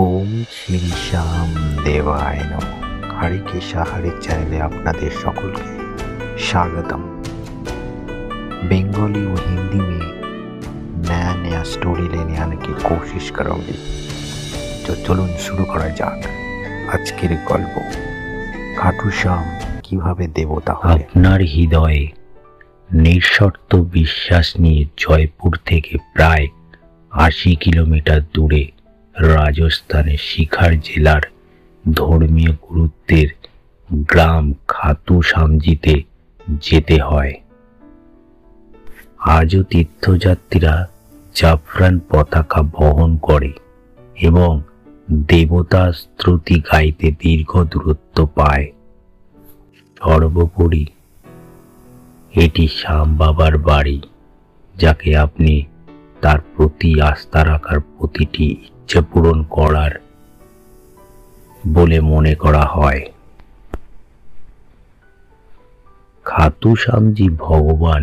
ওম শ্রী শ্যাম দেবায় নমঃ। हरि के सहारे चैनले आपनादेर सकलके स्वागतम। बंगाली और हिंदी में नया नया स्टोरी लेने आने की कोशिश करूंगी। तो चलुन शुरू करा जाक आजकेर गल्प खाटू श्याम किभाबे देवता हलेन। আপনার হৃদয়ে নিঃশর্ত বিশ্বাস নিয়ে জয়পুর থেকে প্রায় ৮০ কিলোমিটার দূরে রাজস্থানের শিখার জেলার ধর্মীয় গুরুত্বের গ্রাম খাটু শ্যামজিতে যেতে হয়। আজও তীর্থযাত্রীরা জাফরান পতাকা বহন করে এবং দেবতা স্তুতি গাইতে দীর্ঘ দূরত্ব পায়। সর্বোপরি এটি শ্যাম বাবার বাড়ি, যাকে আপনি তার প্রতি আস্থা রাখার প্রতিটি ইচ্ছা পূরণ করার বলে মনে করা হয়। খাটু শ্যামজি ভগবান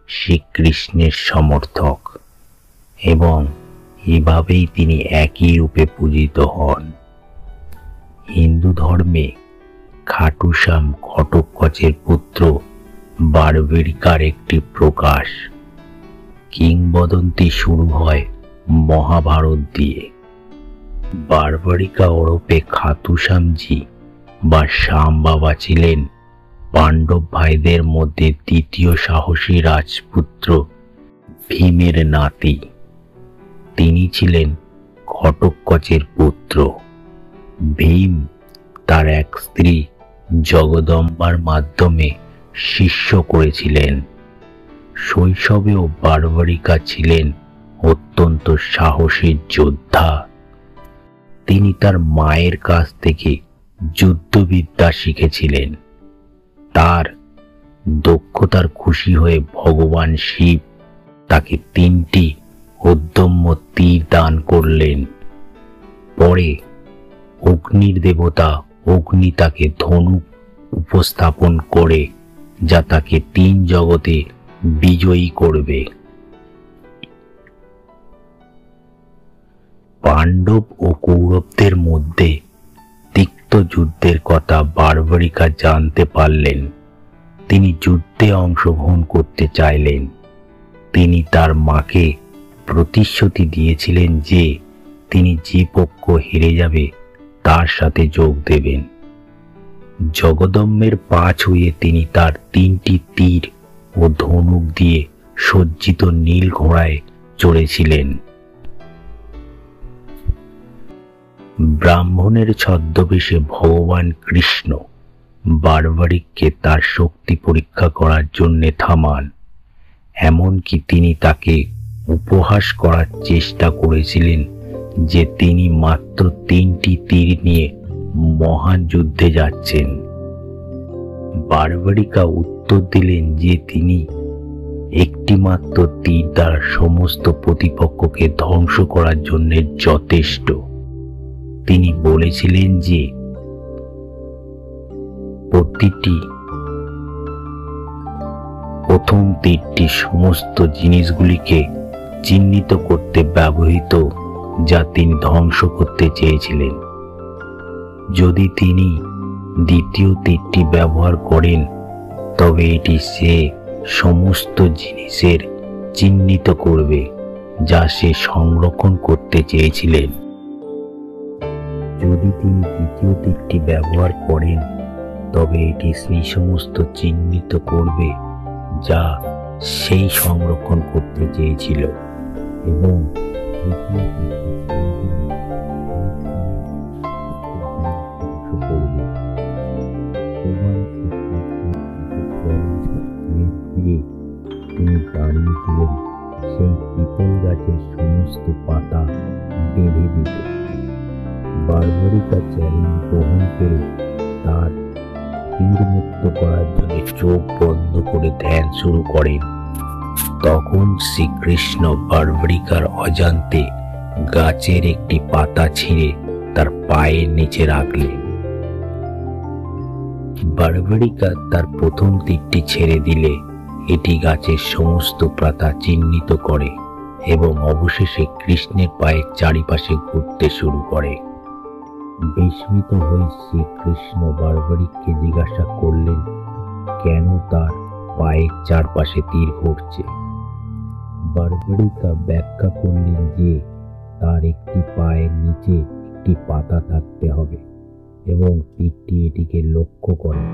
শ্রীকৃষ্ণের সমর্থক এবং এভাবেই তিনি একই রূপে পূজিত হন। হিন্দু ধর্মে খাটু শ্যাম ঘটোৎকচের পুত্র বারবরিকার একটি প্রকাশ। কিংবদন্তি শুরু হয় মহাভারত দিয়ে। বারবরিকা ওরফে খাটু শ্যামজি বা শ্যাম বাবা ছিলেন পাণ্ডব ভাইদের মধ্যে দ্বিতীয় সাহসী রাজপুত্র ভীমের নাতি। তিনি ছিলেন ঘটোৎকচের পুত্র। ভীম তার এক স্ত্রী জগদম্বার মাধ্যমে শিষ্য করেছিলেন। শৈশবেও বারবরিকা ছিলেন অত্যন্ত সাহসী যোদ্ধা। তিনি তার মায়ের কাছ থেকে যুদ্ধবিদ্যা শিখেছিলেন। তার দক্ষতার খুশি হয়ে ভগবান শিব তাকে ৩টি উদ্যম্য তীর দান করলেন। পরে অগ্নির দেবতা অগ্নি তাকে ধনুক উপস্থাপন করে, যা তাকে ৩ জগতে বিজয়ী করবে। পাণ্ডব ও কৌরবদের মধ্যে তিক্ত যুদ্ধের কথা বারবরিকা জানতে পারলেন। তিনি যুদ্ধে অংশগ্রহণ করতে চাইলেন। তিনি তার মাকে প্রতিশ্রুতি দিয়েছিলেন যে তিনি যে পক্ষ হেরে যাবে তার সাথে যোগ দেবেন। জগদম্বের পা ছুঁয়ে তিনি তার ৩টি তীর ও ধনুক দিয়ে সজ্জিত নীল ঘোড়ায় চড়েছিলেন। ব্রাহ্মণের ছদ্মবেশে ভগবান কৃষ্ণ বারবরিককে তার শক্তি পরীক্ষা করার জন্য থামান। এমনকি তিনি তাকে উপহাস করার চেষ্টা করেছিলেন যে তিনি মাত্র ৩টি তীর নিয়ে মহান যুদ্ধে যাচ্ছেন। বারবরিকা উত্তর দিলেন যে তিনি একটি মাত্র তীর দ্বারা সমস্ত প্রতিপক্ষকে ধ্বংস করার জন্য যথেষ্ট। তিনি বলেছিলেন যে প্রথম তীরটি সমস্ত জিনিসগুলিকে চিহ্নিত করতে ব্যবহৃত, যা তিনি ধ্বংস করতে চেয়েছিলেন। যদি তিনি দ্বিতীয় তীরটি ব্যবহার করেন, তবে এটি সে সমস্ত জিনিসের চিহ্নিত করবে যা সে সংরক্ষণ করতে চেয়েছিলেন। যদি তিনি দ্বিতীয় তীরটি ব্যবহার করেন, তবে এটি সেই সমস্ত চিহ্নিত করবে যা সেই সংরক্ষণ করতে চেয়েছিল এবং তিনি দাঁড়িয়েছিলেন সেই পিপল গাছের সমস্ত পাতা বেঁধে দিত। বারবরিকা চ্যালেঞ্জ গ্রহণ করে তার তীর মুক্ত করার জন্য চোখ বন্ধ করে ধ্যান শুরু করেন। তখন শ্রীকৃষ্ণ বারবরিকার অজান্তে গাছের একটি পাতা ছিঁড়ে তার পায়ের নিচে রাখলেন। বারবরিকা তার প্রথম তীরটি ছেড়ে দিলে এটি গাছের সমস্ত পাতা চিহ্নিত করে এবং অবশেষে কৃষ্ণের পায়ের চারিপাশে ঘুরতে শুরু করে। বিস্মিত হয়ে শ্রীকৃষ্ণ বারবারিককে জিজ্ঞাসা করলেন কেন তার পায়ের চারপাশে তীর ঘুরছে। বারবারিকা ব্যাখ্যা করলেন যে তার একটি পায়ের নিচে একটি পাতা থাকতে হবে এবং তীরটি এটিকে লক্ষ্য করে।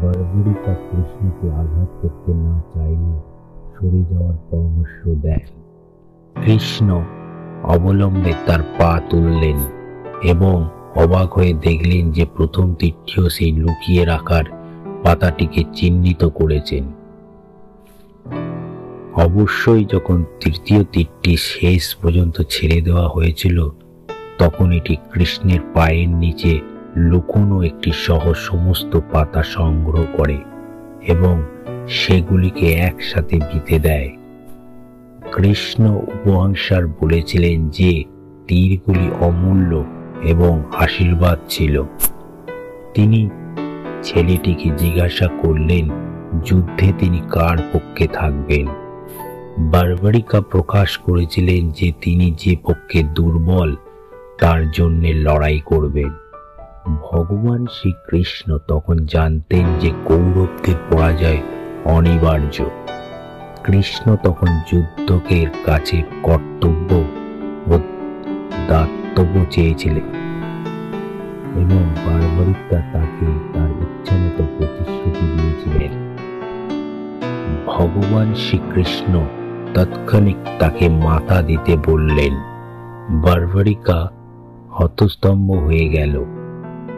বারবারিকা কৃষ্ণকে আঘাত করতে না চাইলে সরে যাওয়ার পরামর্শ দেন। কৃষ্ণ অবলম্বে তার পা তুললেন এবং অবাক হয়ে দেখলেন যে প্রথম তীরটিও সেই লুকিয়ে রাখার পাতাটিকে চিহ্নিত করেছেন। অবশ্যই যখন তৃতীয় তীরটি শেষ পর্যন্ত ছেড়ে দেওয়া হয়েছিল তখন এটি কৃষ্ণের পায়ের নিচে লুকোনো একটি সহ সমস্ত পাতা সংগ্রহ করে এবং সেগুলিকে একসাথে বিঁধে দেয়। কৃষ্ণ উপহাংসার বলেছিলেন যে তীরগুলি অমূল্য এবং আশীর্বাদ ছিল। তিনি ছেলেটিকে জিজ্ঞাসা করলেন যুদ্ধে তিনি কার পক্ষে থাকবেন। বারবারিকা প্রকাশ করেছিলেন যে তিনি যে পক্ষে দুর্বল তার জন্য লড়াই করবেন। ভগবান শ্রীকৃষ্ণ তখন জানতেন যে কৌরবদের পরাজয় অনিবার্য। কৃষ্ণ তখন যুদ্ধকের কাছে কর্তব্য ও দাতব্য চেয়েছিলেন এবং বারবারিকা তাকে তার ইচ্ছামতো প্রতিশ্রুতি দিয়েছিলেন। ভগবান শ্রীকৃষ্ণ তৎক্ষণিক তাকে মাথা দিতে বললেন। বারবারিকা হতস্তম্ভ হয়ে গেল।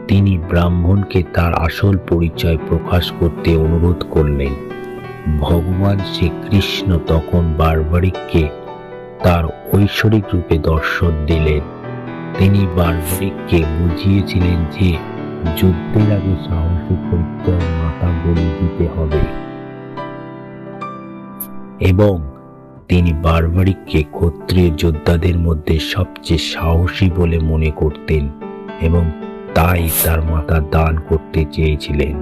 তিনি ব্রাহ্মণকে তার আসল পরিচয় প্রকাশ করতে অনুরোধ করলেন। ভগবান শ্রীকৃষ্ণ তখন বারবারিককে তার ঐশ্বরিক রূপে দর্শন দিলেন। তিনি বারবারিককে বুঝিয়েছিলেন যে যুদ্ধের আগে সাহসী পরিত্যাগ মাথা বলি দিতে হবে এবং তিনি বারবারিককে ক্ষত্রিয় যোদ্ধাদের মধ্যে সবচেয়ে সাহসী বলে মনে করতেন এবং তাই তার মাথা দান করতে চেয়েছিলেন।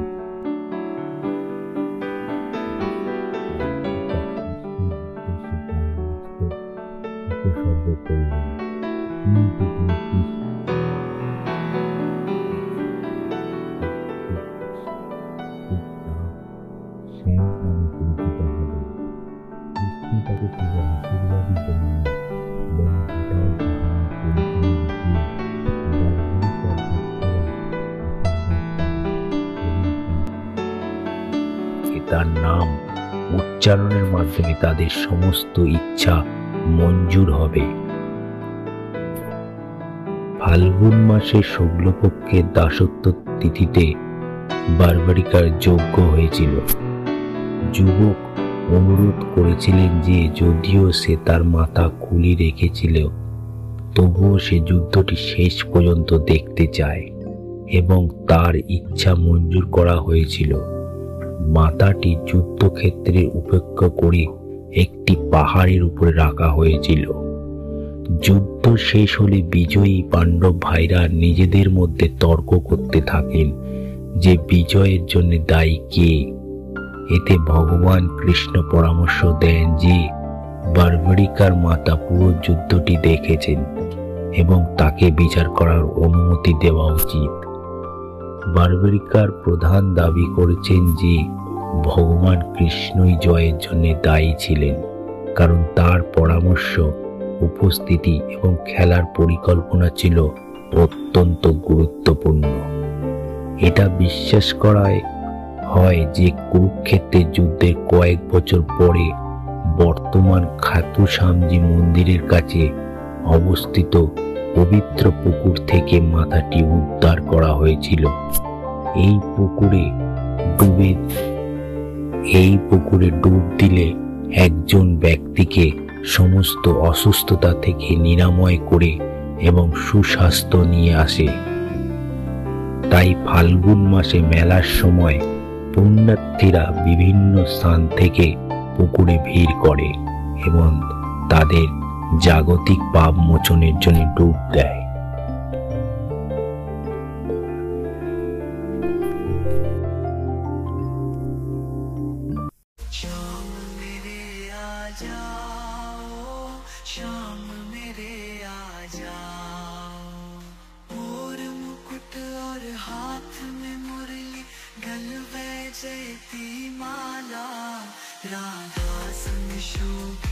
তার নাম উচ্চারণের মাধ্যমে তাদের সমস্ত ইচ্ছা মঞ্জুর হবে। ফাল্গুন মাসের শুক্লপক্ষের দাসত্ব তিথিতে বারবারিকার যজ্ঞ হয়েছিল। যুবক অনুরোধ করেছিলেন যে যদিও সে তার মাথা খুলি রেখেছিল তবুও সে যুদ্ধটি শেষ পর্যন্ত দেখতে চায় এবং তার ইচ্ছা মঞ্জুর করা হয়েছিল। মাথাটি যুদ্ধক্ষেত্রে উপেক্ষা করে একটি পাহাড়ের উপরে রাখা হয়েছিল। যুদ্ধ শেষ হলে বিজয়ী পাণ্ডব ভাইরা নিজেদের মধ্যে তর্ক করতে থাকেন যে বিজয়ের জন্য দায়ী কে। এতে ভগবান কৃষ্ণ পরামর্শ দেন যে বারবারিকার মাতা পুরো যুদ্ধটি দেখেছেন এবং তাকে বিচার করার অনুমতি দেওয়া উচিত। বারবারিকার প্রধান দাবি করেছেন যে ভগবান কৃষ্ণই জয়ের জন্য দায়ী ছিলেন, কারণ তার পরামর্শ, উপস্থিতি এবং খেলার পরিকল্পনা ছিল অত্যন্ত গুরুত্বপূর্ণ। এটা বিশ্বাস করা হয় যে কুরুক্ষেত্রের যুদ্ধের কয়েক বছর পরে বর্তমান খাতুশ্যামজি মন্দিরের কাছে অবস্থিত পবিত্র পুকুর থেকে মাথাটি উদ্ধার করা হয়েছিল। এই পুকুরে ডুব দিলে একজন ব্যক্তিকে সমস্ত অসুস্থতা থেকে নিরাময় করে এবং সুস্বাস্থ্য নিয়ে আসে। তাই ফাল্গুন মাসে মেলার সময় পুণ্যার্থীরা বিভিন্ন স্থান থেকে পুকুরে ভিড় করে এবং তাদের জাগতিক পাপ মোচনের জন্য ডুব দেয়। शाम मेरे आ जाओ, और जयती माला राधा संग शोभे